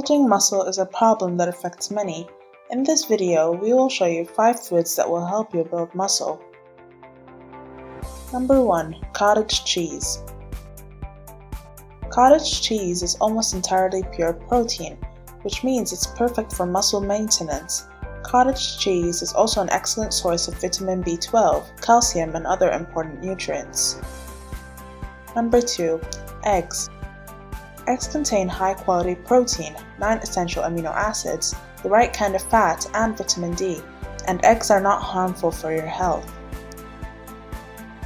Building muscle is a problem that affects many. In this video, we will show you 5 foods that will help you build muscle. Number 1. Cottage cheese. Cottage cheese is almost entirely pure protein, which means it's perfect for muscle maintenance. Cottage cheese is also an excellent source of vitamin B12, calcium, and other important nutrients. Number 2. Eggs. Eggs contain high-quality protein, 9 essential amino acids, the right kind of fat, and vitamin D, and eggs are not harmful for your health.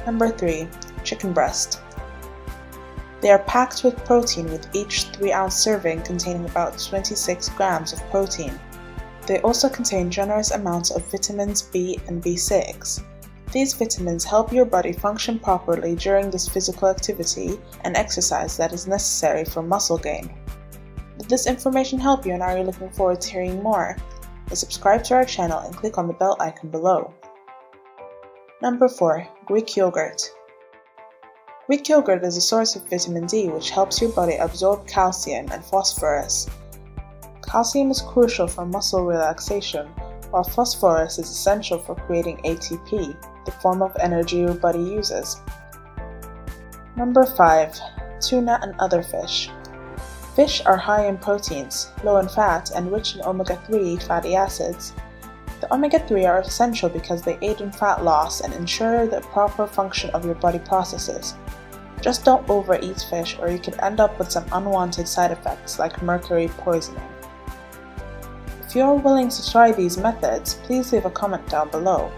Number 3. Chicken breast. They are packed with protein, with each 3-ounce serving containing about 26 grams of protein. They also contain generous amounts of vitamins B and B6. These vitamins help your body function properly during this physical activity and exercise that is necessary for muscle gain. Did this information help you, and are you looking forward to hearing more? Then subscribe to our channel and click on the bell icon below. Number 4. Greek yogurt. Greek yogurt is a source of vitamin D, which helps your body absorb calcium and phosphorus. Calcium is crucial for muscle relaxation, while phosphorus is essential for creating ATP, the form of energy your body uses. Number 5. Tuna and other fish. Fish are high in proteins, low in fat, and rich in omega-3 fatty acids. The omega-3 are essential because they aid in fat loss and ensure the proper function of your body processes. Just don't overeat fish, or you could end up with some unwanted side effects like mercury poisoning. If you are willing to try these methods, please leave a comment down below.